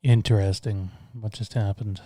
Interesting. What just happened?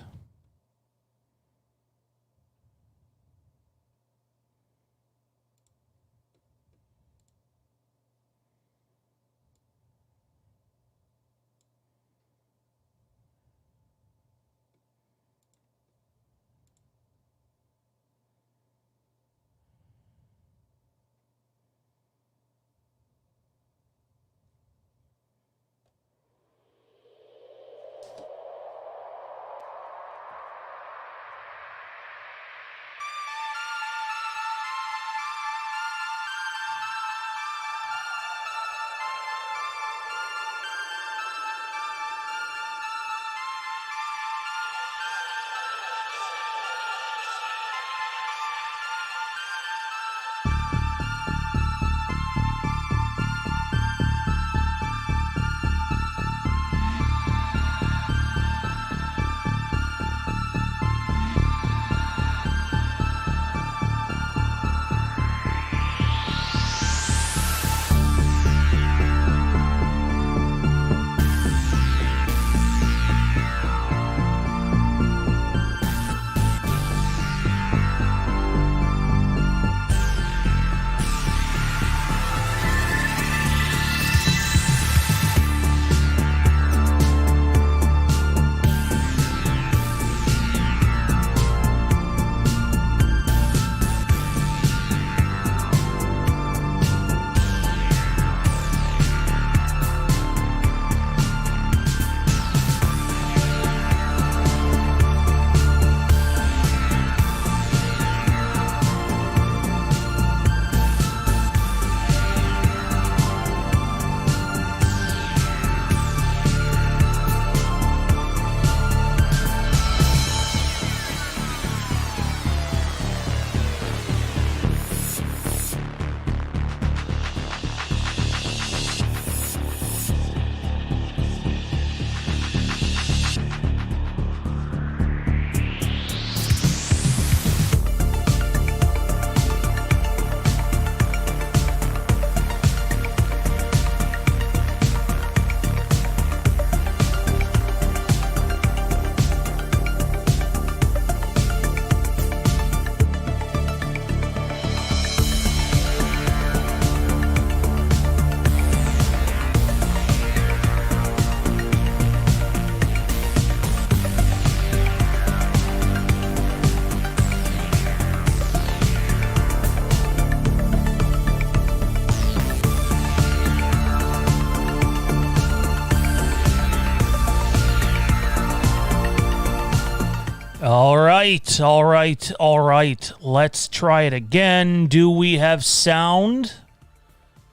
All right. Let's try it again. Do we have sound?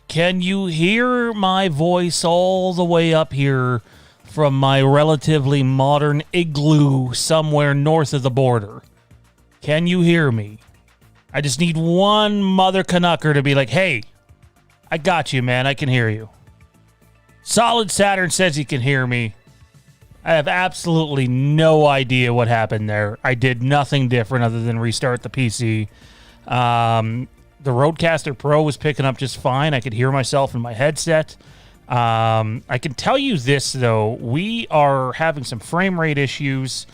Can you hear my voice all the way up here from my relatively modern igloo somewhere north of the border? Can you hear me? I just need one mother Canucker to be like, hey, I got you, man. I can hear you. Solid Saturn says he can hear me. I have absolutely no idea what happened there. I did nothing different other than restart the PC. The Rodecaster Pro was picking up just fine. I could hear myself in my headset. I can tell you this, though. We are having some frame rate issues.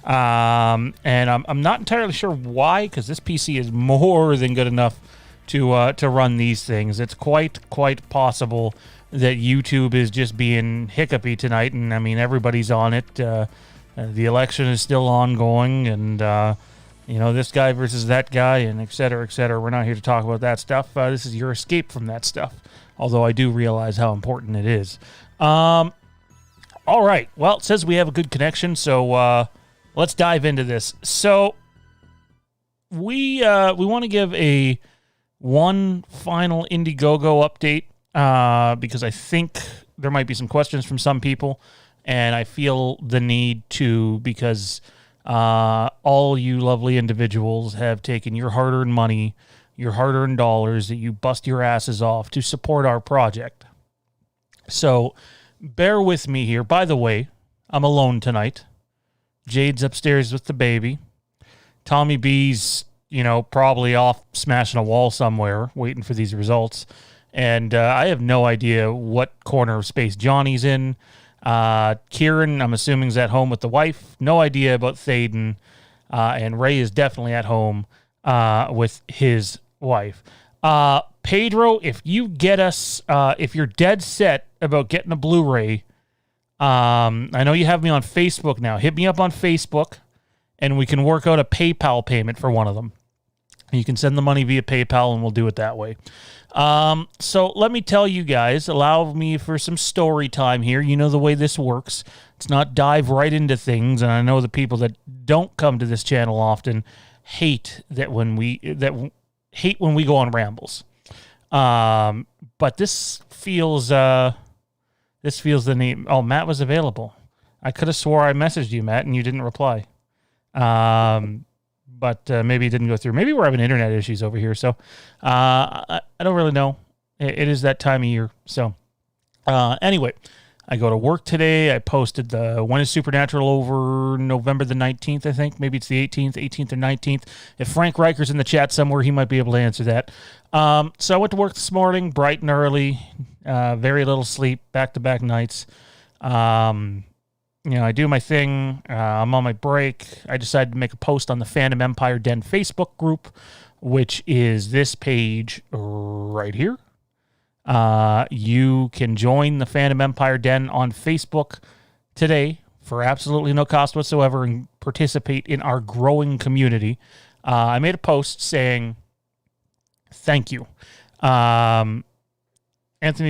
And I'm not entirely sure why, because this PC is more than good enough to run these things. It's quite possible that YouTube is just being hiccupy tonight, and I mean everybody's on it. The election is still ongoing, and this guy versus that guy, and et cetera, et cetera. We're not here to talk about that stuff. This is your escape from that stuff, although I do realize how important it is. All right, well, it says we have a good connection, so let's dive into this. So we want to give one final Indiegogo update. Because I think there might be some questions from some people, and I feel the need to, because all you lovely individuals have taken your hard-earned money, your hard-earned dollars that you bust your asses off to support our project. So bear with me here. By the way, I'm alone tonight. Jade's upstairs with the baby. Tommy B's, probably off smashing a wall somewhere, waiting for these results. And I have no idea what corner of space Johnny's in. Kieran, I'm assuming, is at home with the wife. No idea about Thaden. And Ray is definitely at home with his wife. Pedro, if you get us, if you're dead set about getting a Blu-ray, I know you have me on Facebook now. Hit me up on Facebook, and we can work out a PayPal payment for one of them. You can send the money via PayPal, and we'll do it that way. So let me tell you guys, allow me for some story time here. You know the way this works. It's not dive right into things, and I know the people that don't come to this channel often hate when we go on rambles. But this feels the need. Oh, Matt was available. I could have swore I messaged you, Matt, and you didn't reply. But maybe it didn't go through. Maybe we're having internet issues over here. So I don't really know. It is that time of year. So anyway, I go to work today. I posted when is Supernatural over? November the 19th, I think. Maybe it's the 18th or 19th. If Frank Riker's in the chat somewhere, he might be able to answer that. So I went to work this morning, bright and early, very little sleep, back-to-back nights. I do my thing. I'm on my break. I decided to make a post on the Fandom Empire Den Facebook group, which is this page right here. You can join the Fandom Empire Den on Facebook today for absolutely no cost whatsoever and participate in our growing community. I made a post saying, thank you. Anthony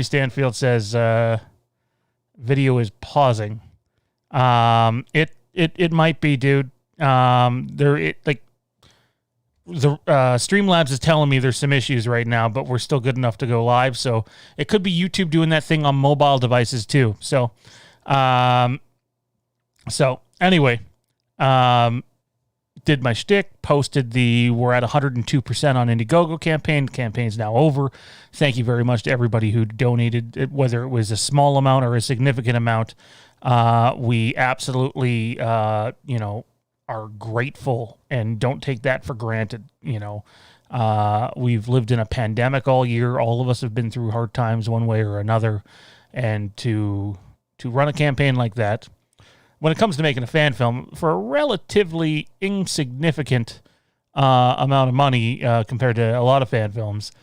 Stanfield says, video is pausing. It might be, dude. Streamlabs is telling me there's some issues right now, but we're still good enough to go live. So it could be YouTube doing that thing on mobile devices too. So anyway, did my shtick, posted we're at 102% on Indiegogo campaign. The campaign's now over. Thank you very much to everybody who donated, whether it was a small amount or a significant amount. We absolutely, are grateful and don't take that for granted. We've lived in a pandemic all year. All of us have been through hard times one way or another. And to run a campaign like that, when it comes to making a fan film for a relatively insignificant amount of money compared to a lot of fan films,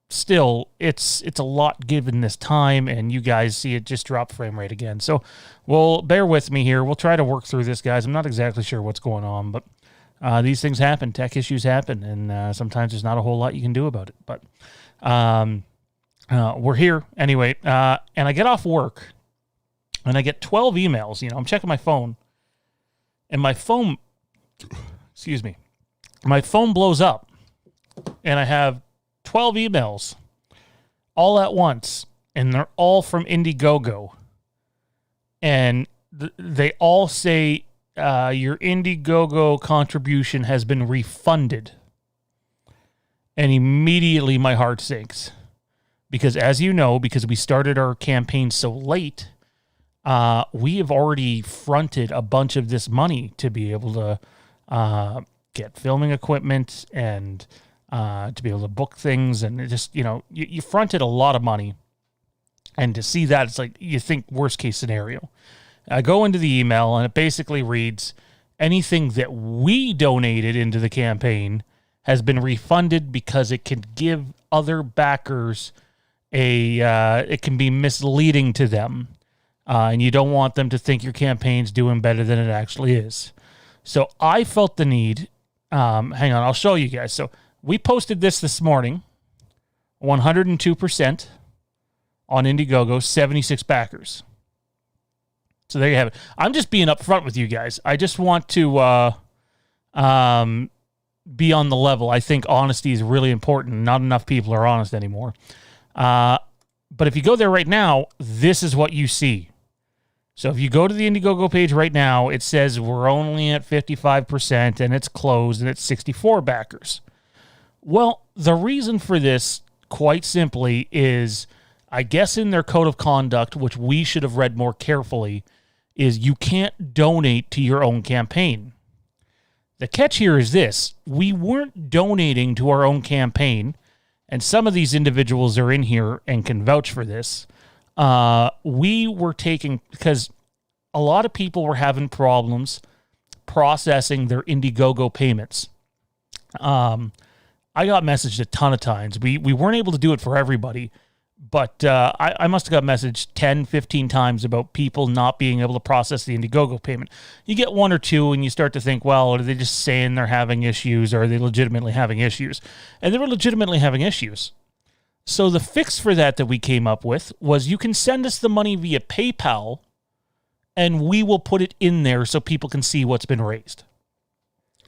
still, it's a lot given this time, and you guys see it just drop frame rate again. So, bear with me here. We'll try to work through this, guys. I'm not exactly sure what's going on, but these things happen. Tech issues happen, and sometimes there's not a whole lot you can do about it. But we're here anyway, and I get off work, and I get 12 emails. I'm checking my phone, and my phone blows up, and I have 12 emails all at once, and they're all from Indiegogo. And they all say your Indiegogo contribution has been refunded. And immediately my heart sinks. Because as you know, because we started our campaign so late, we have already fronted a bunch of this money to be able to get filming equipment and to be able to book things, and it just, you fronted a lot of money, and to see that, it's like, you think worst case scenario. I go into the email, and it basically reads, anything that we donated into the campaign has been refunded because it can give other backers it can be misleading to them, and you don't want them to think your campaign's doing better than it actually is. So I felt the need, hang on, I'll show you guys. So we posted this morning, 102% on Indiegogo, 76 backers. So there you have it. I'm just being upfront with you guys. I just want to be on the level. I think honesty is really important. Not enough people are honest anymore. But if you go there right now, this is what you see. So if you go to the Indiegogo page right now, it says we're only at 55% and it's closed and it's 64 backers. Well, the reason for this, quite simply, is I guess in their code of conduct, which we should have read more carefully, is you can't donate to your own campaign. The catch here is this. We weren't donating to our own campaign, and some of these individuals are in here and can vouch for this. we were taking, because a lot of people were having problems processing their Indiegogo payments. I got messaged a ton of times. We weren't able to do it for everybody, but I must have got messaged 10, 15 times about people not being able to process the Indiegogo payment. You get one or two and you start to think, well, are they just saying they're having issues, or are they legitimately having issues? And they were legitimately having issues. So the fix for that we came up with was, you can send us the money via PayPal and we will put it in there so people can see what's been raised.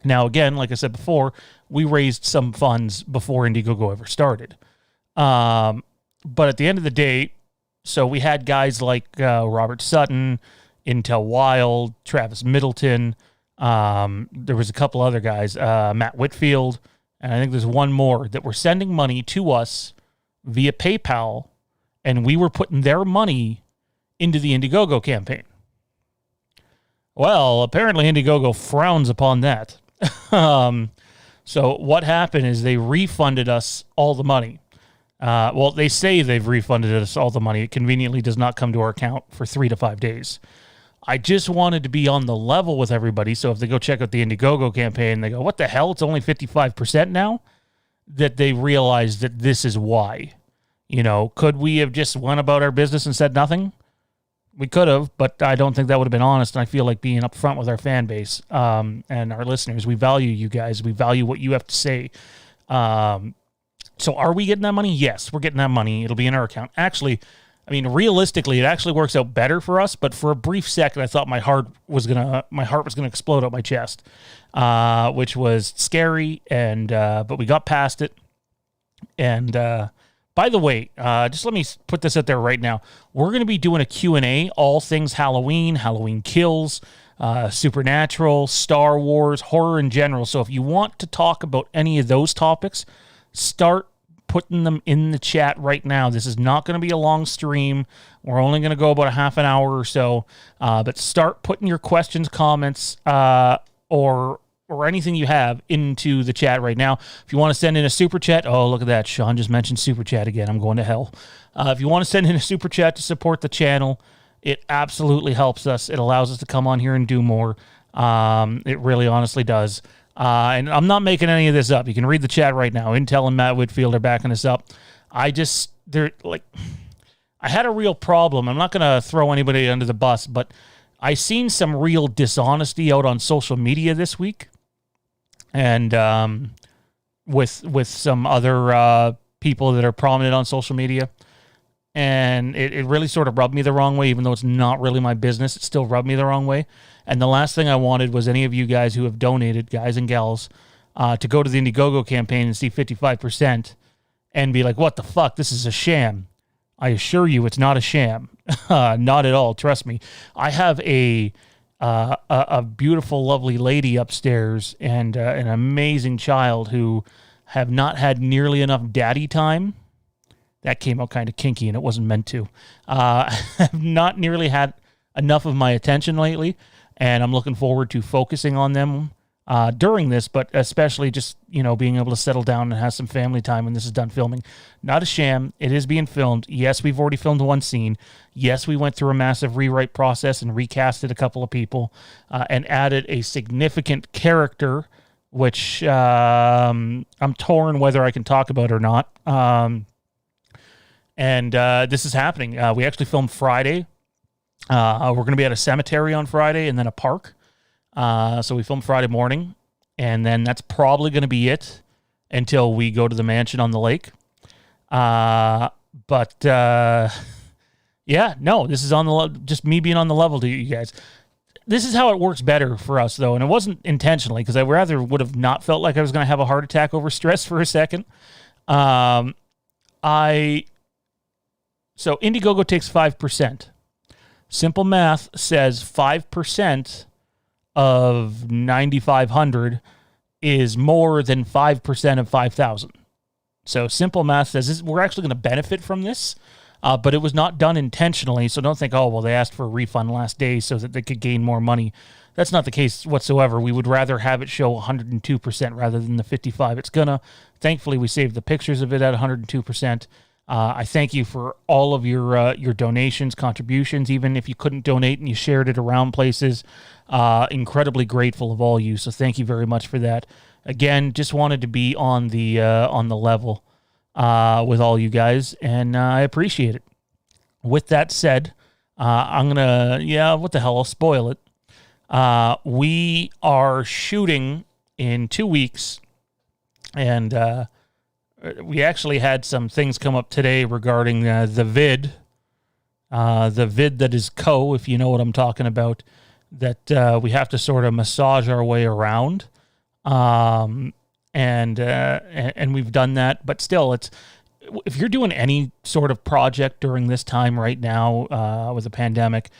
Now, again, like I said before, we raised some funds before Indiegogo ever started. But at the end of the day, so we had guys like Robert Sutton, Intel Wild, Travis Middleton. There was a couple other guys, Matt Whitfield, and I think there's one more, that were sending money to us via PayPal, and we were putting their money into the Indiegogo campaign. Well, apparently Indiegogo frowns upon that. So what happened is they refunded us all the money. Well, they say they've refunded us all the money. It conveniently does not come to our account for 3 to 5 days. I just wanted to be on the level with everybody, so if they go check out the Indiegogo campaign, they go, what the hell, it's only 55% now? That they realize that this is why. You know, could we have just went about our business and said nothing? We could have, but I don't think that would have been honest, and I feel like being upfront with our fan base and our listeners. We value you guys. We value what you have to say. So are we getting that money? Yes, we're getting that money. It'll be in our account. Actually, I mean, realistically, it actually works out better for us, but for a brief second, I thought my heart was gonna explode out my chest, which was scary, and but we got past it. And by the way, just let me put this out there right now. We're going to be doing a Q&A, all things Halloween, Halloween Kills, Supernatural, Star Wars, horror in general. So if you want to talk about any of those topics, start putting them in the chat right now. This is not going to be a long stream. We're only going to go about a half an hour or so. But start putting your questions, comments, or anything you have into the chat right now. If you want to send in a super chat, oh, look at that. Sean just mentioned super chat again. I'm going to hell. If you want to send in a super chat to support the channel, it absolutely helps us. It allows us to come on here and do more. It really honestly does. And I'm not making any of this up. You can read the chat right now. Intel and Matt Whitfield are backing us up. I had a real problem. I'm not going to throw anybody under the bus, but I seen some real dishonesty out on social media this week. And with some other people that are prominent on social media. And it really sort of rubbed me the wrong way, even though it's not really my business. It still rubbed me the wrong way. And the last thing I wanted was any of you guys who have donated, guys and gals, to go to the Indiegogo campaign and see 55% and be like, what the fuck? This is a sham. I assure you it's not a sham. Not at all. Trust me. I have a beautiful, lovely lady upstairs and an amazing child who have not had nearly enough daddy time. That came out kind of kinky, and it wasn't meant to. Have not nearly had enough of my attention lately, and I'm looking forward to focusing on them during this, but especially just, being able to settle down and have some family time when this is done filming. Not a sham. It is being filmed. Yes, we've already filmed one scene. Yes, we went through a massive rewrite process and recasted a couple of people and added a significant character, which I'm torn whether I can talk about or not. And this is happening. We actually filmed Friday. We're going to be at a cemetery on Friday and then a park. So we filmed Friday morning, and then that's probably going to be it until we go to the mansion on the lake. Yeah, no, this is just me being on the level to you guys. This is how it works better for us, though, and it wasn't intentionally, because I rather would have not felt like I was going to have a heart attack over stress for a second. So Indiegogo takes 5%. Simple math says 5% of 9,500 is more than 5% of 5,000. So simple math says we're actually going to benefit from this, but it was not done intentionally. So don't think, oh, well, they asked for a refund last day so that they could gain more money. That's not the case whatsoever. We would rather have it show 102% rather than the 55 it's gonna. Thankfully, we saved the pictures of it at 102%. I thank you for all of your donations, contributions, even if you couldn't donate and you shared it around places. Incredibly grateful of all you. So thank you very much for that. Again, just wanted to be on the level with all you guys, and I appreciate it. With that said, I'm gonna what the hell? I'll spoil it. We are shooting in 2 weeks, and we actually had some things come up today regarding the vid that is if you know what I'm talking about, that we have to sort of massage our way around, and we've done that. But still, if you're doing any sort of project during this time right now with the pandemic,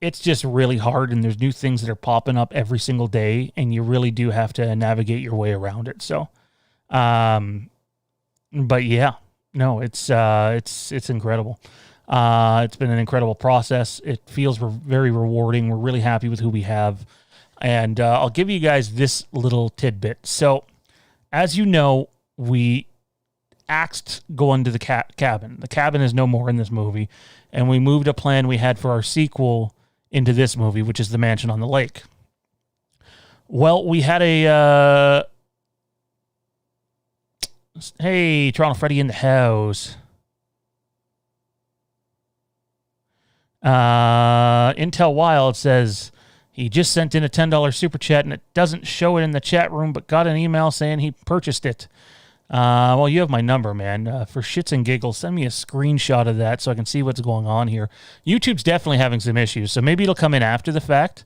it's just really hard, and there's new things that are popping up every single day, and you really do have to navigate your way around it. So, but yeah, no, it's incredible. It's been an incredible process. It feels very rewarding. We're really happy with who we have. And I'll give you guys this little tidbit. So, as you know, we axed going to the cabin. The cabin is no more in this movie. And we moved a plan we had for our sequel into this movie, which is the mansion on the lake. Well, we had a... Hey, Toronto Freddy in the house. Intel Wild says he just sent in a $10 super chat, and it doesn't show it in the chat room, but got an email saying he purchased it. Well, you have my number, man. For shits and giggles, send me a screenshot of that so I can see what's going on here. YouTube's definitely having some issues, so maybe it'll come in after the fact.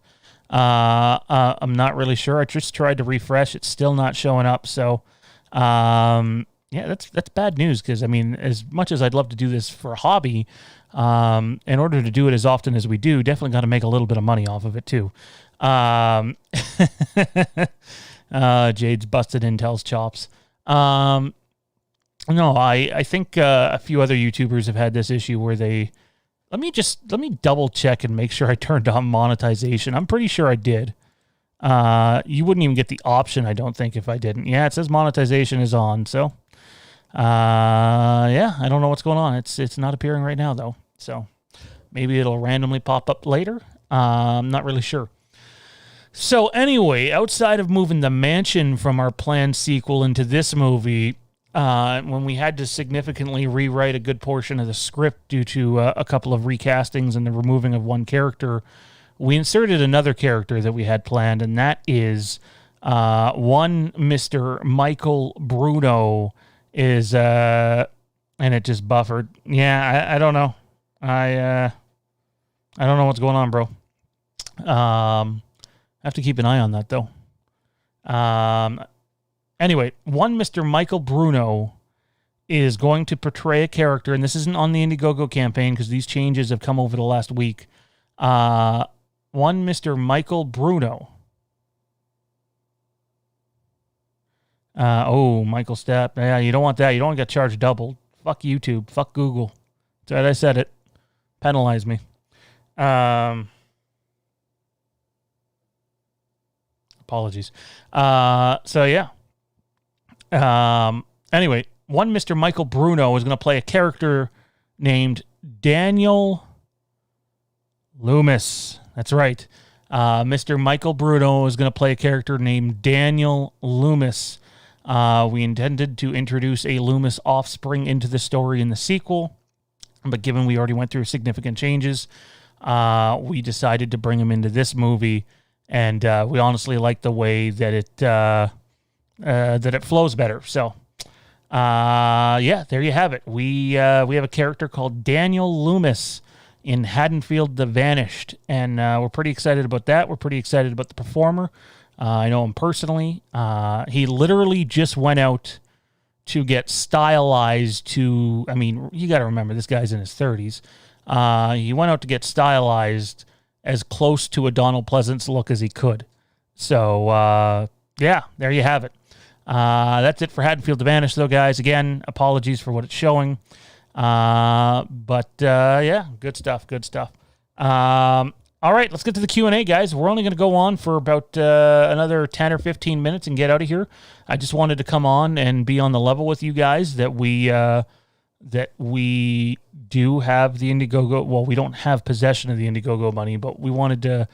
I'm not really sure. I just tried to refresh. It's still not showing up, so... yeah, that's bad news, because, I mean, as much as I'd love to do this for a hobby, in order to do it as often as we do, definitely got to make a little bit of money off of it, too. Jade's busted Intel's chops. No, I think a few other YouTubers have had this issue where they... Let me double check and make sure I turned on monetization. I'm pretty sure I did. You wouldn't even get the option, I don't think, if I didn't. Yeah, it says monetization is on, so... yeah, I don't know what's going on. It's not appearing right now, though. So maybe it'll randomly pop up later. I'm not really sure. So anyway, outside of moving the mansion from our planned sequel into this movie, when we had to significantly rewrite a good portion of the script due to a couple of recastings and the removing of one character, we inserted another character that we had planned, and that is one Mr. Michael Bruno is, and it just buffered. Yeah, I don't know. I don't know what's going on, bro. I have to keep an eye on that, though. Anyway, one Mr. Michael Bruno is going to portray a character, and this isn't on the Indiegogo campaign because these changes have come over the last week. One Mr. Michael Bruno. Michael Stapp. Yeah, you don't want that. You don't want to get charged double. Fuck YouTube. Fuck Google. That's right, I said it. Penalize me. Apologies. So, yeah. Anyway, one Mr. Michael Bruno is going to play a character named Daniel Loomis. That's right. Mr. Michael Bruno is going to play a character named Daniel Loomis. We intended to introduce a Loomis offspring into the story in the sequel, but given we already went through significant changes, we decided to bring him into this movie, and we honestly like the way that it flows better. So, yeah, there you have it. We have a character called Daniel Loomis in Haddonfield the Vanished, and we're pretty excited about that. We're pretty excited about the performer. I know him personally. He literally just went out to get stylized to... I mean, you got to remember, this guy's in his 30s. He went out to get stylized as close to a Donald Pleasance look as he could. So, yeah, there you have it. That's it for Haddonfield the Vanished, though, guys. Again, apologies for what it's showing. But yeah, good stuff. All right, let's get to the Q&A, guys. We're only going to go on for about another 10 or 15 minutes and get out of here. I just wanted to come on and be on the level with you guys that we that we do have the Indiegogo. Well, we don't have possession of the Indiegogo money, but we wanted to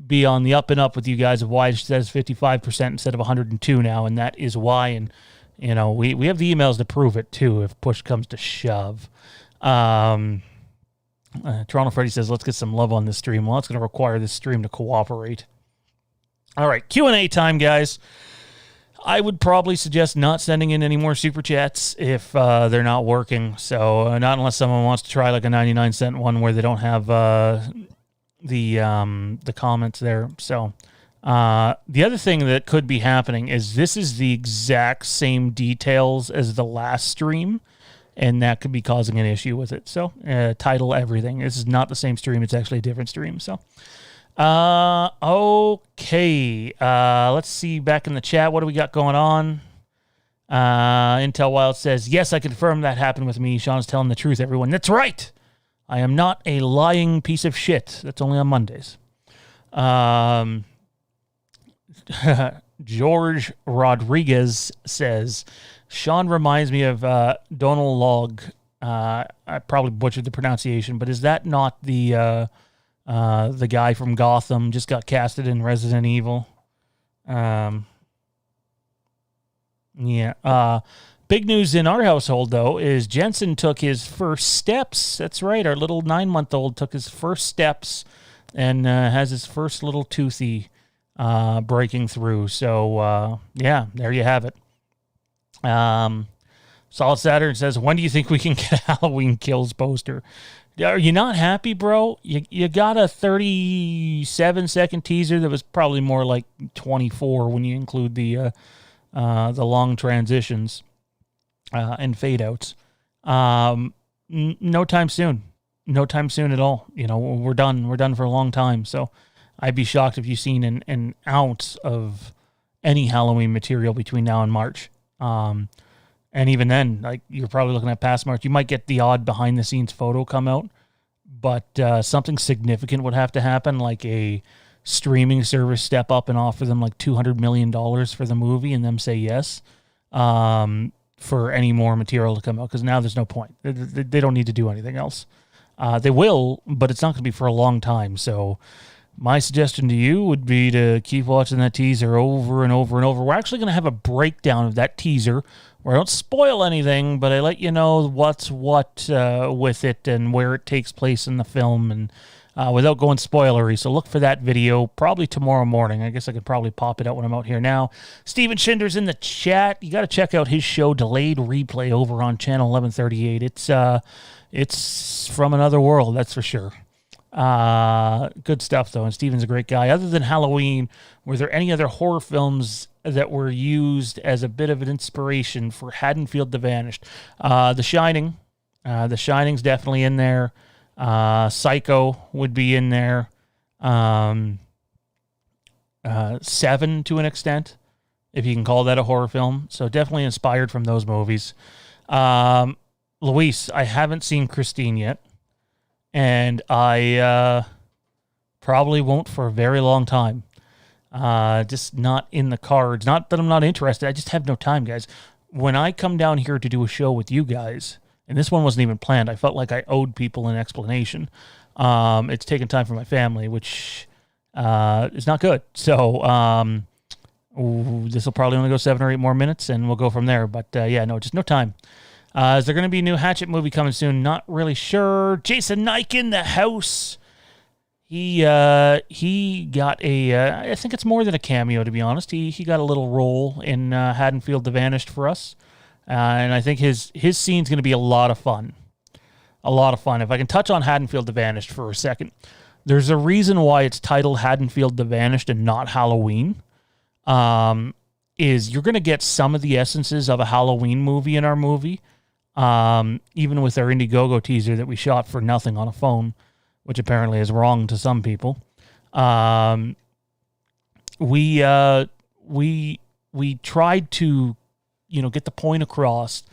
be on the up and up with you guys of why it says 55% instead of 102 now, and that is why. And we have the emails to prove it too if push comes to shove. Toronto Freddy says, let's get some love on this stream. Well, it's going to require this stream to cooperate. All right, Q&A time, guys. I would probably suggest not sending in any more super chats if they're not working. So not unless someone wants to try like a 99-cent one where they don't have the comments there. So the other thing that could be happening is this is the exact same details as the last stream, and that could be causing an issue with it. So title everything. This is not the same stream. It's actually a different stream. So. Okay. Let's see back in the chat. What do we got going on? Intel Wild says, yes, I confirm that happened with me. Sean's telling the truth, everyone. That's right. I am not a lying piece of shit. That's only on Mondays. George Rodriguez says, Sean reminds me of Donald Log. I probably butchered the pronunciation, but is that not the guy from Gotham, just got casted in Resident Evil? Big news in our household, though, is Jensen took his first steps. That's right, our little 9-month-old took his first steps and has his first little toothy breaking through. So, there you have it. Solid Saturn says, when do you think we can get a Halloween Kills poster? Are you not happy, bro? You got a 37-second teaser that was probably more like 24 when you include the long transitions and fade outs. No time soon. No time soon at all. We're done. We're done for a long time. So I'd be shocked if you've seen an ounce of any Halloween material between now and March. And even then, like, you're probably looking at past March. You might get the odd behind-the-scenes photo come out, but something significant would have to happen, like a streaming service step up and offer them like $200 million for the movie and them say yes for any more material to come out, because now there's no point. They don't need to do anything else. They will, but it's not going to be for a long time. So my suggestion to you would be to keep watching that teaser over and over and over. We're actually going to have a breakdown of that teaser where I don't spoil anything, but I let you know what's what with it and where it takes place in the film, and without going spoilery. So look for that video probably tomorrow morning. I guess I could probably pop it out when I'm out here now. Steven Schinder's in the chat. You got to check out his show, Delayed Replay, over on channel 1138. It's from another world, that's for sure. Good stuff, though, and Steven's a great guy. Other than Halloween, were there any other horror films that were used as a bit of an inspiration for Haddonfield the Vanished? The Shining. The Shining's definitely in there. Psycho would be in there. Seven, to an extent, if you can call that a horror film. So definitely inspired from those movies. Luis, I haven't seen Christine yet, and I probably won't for a very long time. Just not in the cards. Not that I'm not interested. I just have no time, guys. When I come down here to do a show with you guys, and this one wasn't even planned, I felt like I owed people an explanation. It's taken time for my family, which is not good. So this will probably only go 7 or 8 more minutes, and we'll go from there. But just no time. Is there going to be a new Hatchet movie coming soon? Not really sure. Jason Nike in the house. He got I think it's more than a cameo, to be honest. He got a little role in Haddonfield the Vanished for us. And I think his scene's going to be a lot of fun. A lot of fun. If I can touch on Haddonfield the Vanished for a second. There's a reason why it's titled Haddonfield the Vanished and not Halloween. Is you're going to get some of the essences of a Halloween movie in our movie. Even with our Indiegogo teaser that we shot for nothing on a phone, which apparently is wrong to some people. We tried to, get the point across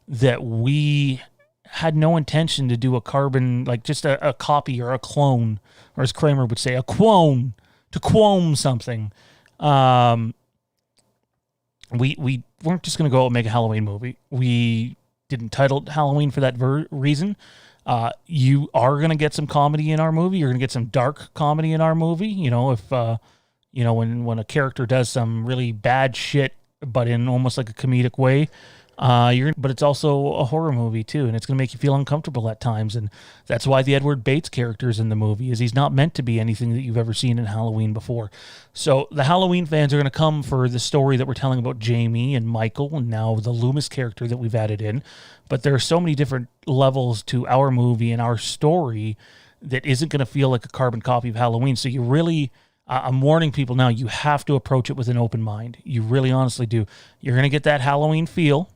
that we had no intention to do a carbon, like just a copy or a clone, or as Kramer would say, a quone, to quome something. We weren't just going to go out and make a Halloween movie. We didn't title it Halloween for that reason. You are going to get some comedy in our movie. You're going to get some dark comedy in our movie. You know, if when a character does some really bad shit, but in almost like a comedic way. But it's also a horror movie too, and it's going to make you feel uncomfortable at times, and that's why the Edward Bates character is in the movie, is he's not meant to be anything that you've ever seen in Halloween before. So the Halloween fans are going to come for the story that we're telling about Jamie and Michael, and now the Loomis character that we've added in. But there are so many different levels to our movie and our story that isn't going to feel like a carbon copy of Halloween. So you really... I'm warning people now, you have to approach it with an open mind. You really honestly do. You're going to get that Halloween feel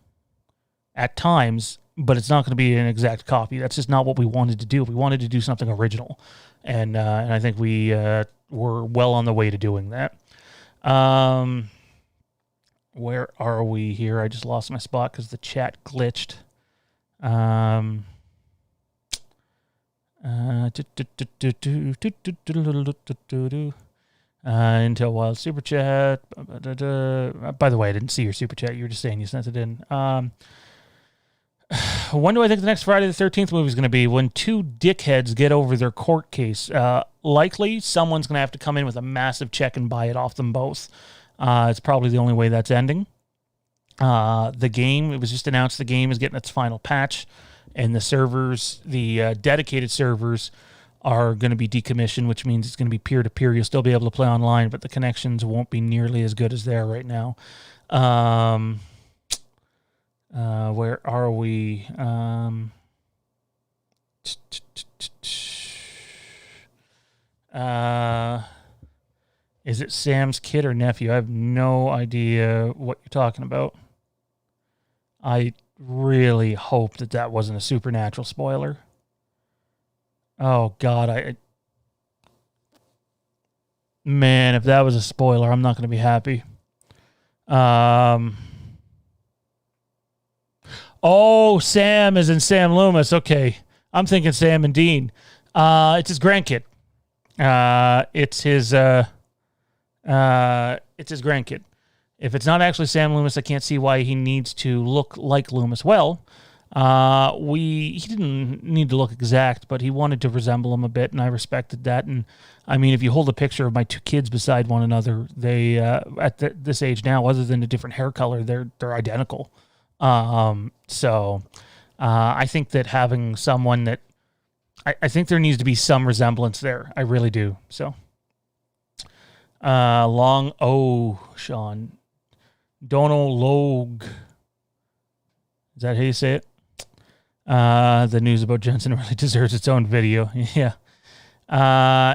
at times, but it's not going to be an exact copy. That's just not what we wanted to do. We wanted to do something original. And I think we were well on the way to doing that. Where are we here? I just lost my spot because the chat glitched. Intel Wild Super Chat. By the way, I didn't see your Super Chat. You were just saying you sent it in. When do I think the next Friday the 13th movie is going to be? When two dickheads get over their court case. Likely, someone's going to have to come in with a massive check and buy it off them both. It's probably the only way that's ending. The game, it was just announced the game is getting its final patch, and the servers, the dedicated servers, are going to be decommissioned, which means it's going to be peer-to-peer. You'll still be able to play online, but the connections won't be nearly as good as they are right now. Where are we? Is it Sam's kid or nephew? I have no idea what you're talking about. I really hope that wasn't a Supernatural spoiler. Oh, God. Man, if that was a spoiler, I'm not going to be happy. Oh, Sam is in Sam Loomis. Okay. I'm thinking Sam and Dean. It's his grandkid. It's his grandkid. If it's not actually Sam Loomis, I can't see why he needs to look like Loomis. Well, he didn't need to look exact, but he wanted to resemble him a bit, and I respected that. And I mean, if you hold a picture of my two kids beside one another, they at this age now, other than a different hair color, they're identical. So I think that having someone that I think there needs to be some resemblance there. I really do. So Sean Donald Logue. Is that how you say it? The news about Jensen really deserves its own video. Yeah.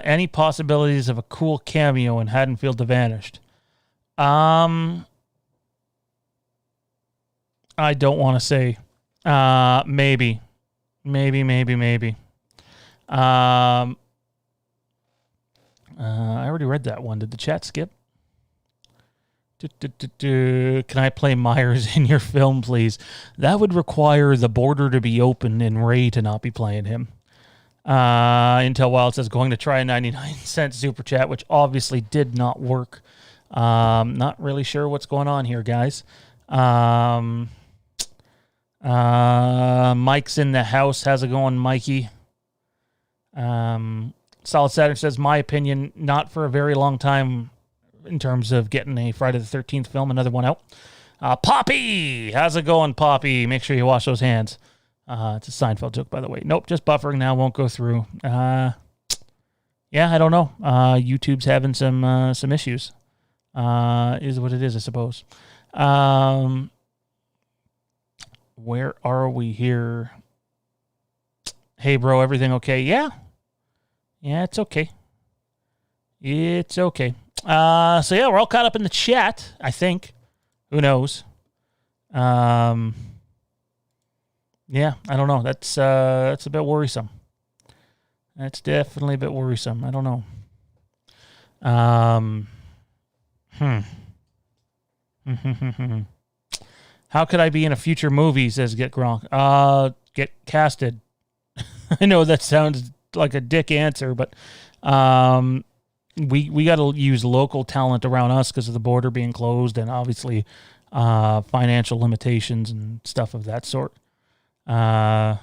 Any possibilities of a cool cameo in Haddonfield the Vanished? I don't want to say. Maybe. I already read that one. Did the chat skip? Can I play Myers in your film, please? That would require the border to be open and Ray to not be playing him. Intel Wild says, going to try a 99-cent super chat, which obviously did not work. Not really sure what's going on here, guys. Mike's in the house. How's it going, Mikey? Solid Saturn says, my opinion, not for a very long time in terms of getting a Friday the 13th film, another one out. Poppy! How's it going, Poppy? Make sure you wash those hands. It's a Seinfeld joke, by the way. Nope, just buffering now, won't go through. Yeah, I don't know. YouTube's having some issues. Is what it is, I suppose. Where are we here? Hey, bro, everything okay? Yeah, it's okay. It's okay. So yeah, we're all caught up in the chat, I think. Who knows? Yeah, I don't know. That's a bit worrisome. That's definitely a bit worrisome. I don't know. How could I be in a future movie, says Get Gronk? Get casted. I know that sounds like a dick answer, but we got to use local talent around us because of the border being closed and obviously financial limitations and stuff of that sort. Yeah,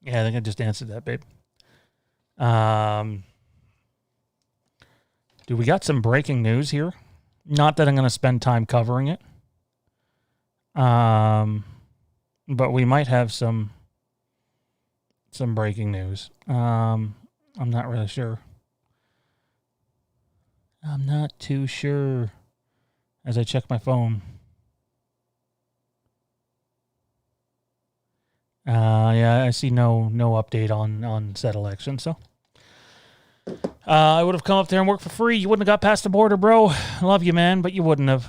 I think I just answered that, babe. Do we got some breaking news here? Not that I'm going to spend time covering it. But we might have some breaking news. I'm not really sure. I'm not too sure as I check my phone. Yeah, I see no update on said election, so I would have come up there and worked for free. You wouldn't have got past the border, bro. I love you, man, but you wouldn't have.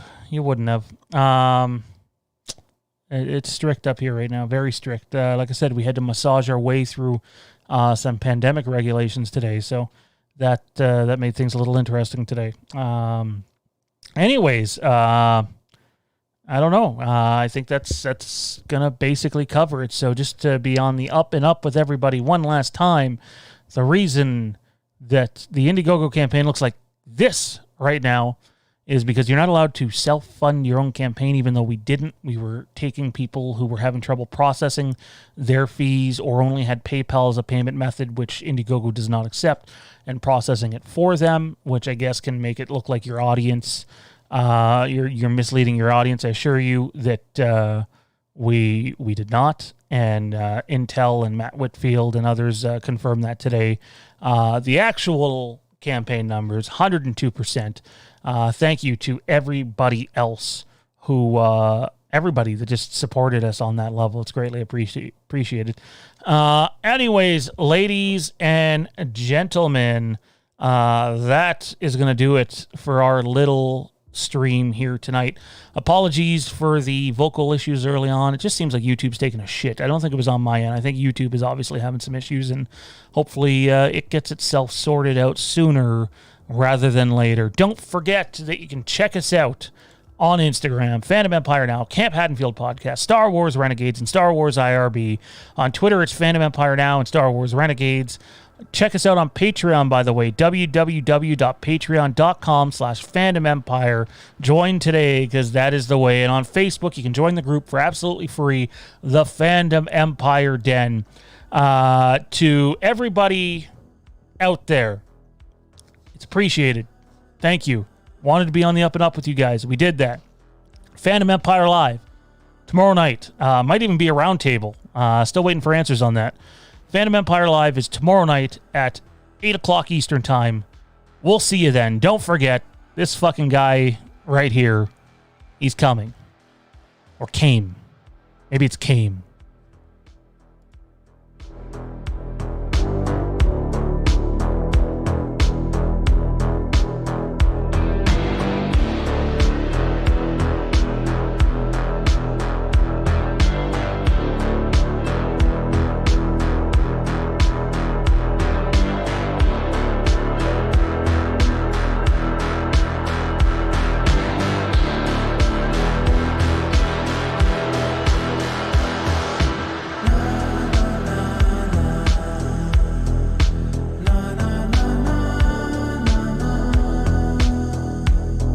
It's strict up here right now, very strict. Like I said, we had to massage our way through some pandemic regulations today, so that made things a little interesting today. Anyways, I don't know. I think that's gonna basically cover it. So just to be on the up and up with everybody one last time, the reason that the Indiegogo campaign looks like this right now is because you're not allowed to self-fund your own campaign, even though we didn't. We were taking people who were having trouble processing their fees or only had PayPal as a payment method, which Indiegogo does not accept, and processing it for them, which I guess can make it look like your audience... You're misleading your audience. I assure you that we did not, and Intel and Matt Whitfield and others confirmed that today. The actual campaign numbers, 102%. Thank you to everybody else everybody that just supported us on that level. It's greatly appreciated. Anyways, ladies and gentlemen, that is going to do it for our little stream here tonight. Apologies for the vocal issues early on. It just seems like YouTube's taking a shit. I don't think it was on my end. I think YouTube is obviously having some issues, and hopefully it gets itself sorted out sooner rather than later. Don't forget that you can check us out on Instagram, Fandom Empire Now, Camp Haddonfield Podcast, Star Wars Renegades, and Star Wars IRB. On Twitter, it's Fandom Empire Now and Star Wars Renegades. Check us out on Patreon, by the way, www.patreon.com/FandomEmpire. Join today, because that is the way. And on Facebook, you can join the group for absolutely free, the Fandom Empire Den. To everybody out there, it's appreciated. Thank you. Wanted to be on the up and up with you guys. We did that. Fandom Empire Live tomorrow night. Might even be a roundtable. Still waiting for answers on that. Fandom Empire Live is tomorrow night at 8 o'clock Eastern Time. We'll see you then. Don't forget, this fucking guy right here, he's coming. Or came. Maybe it's came.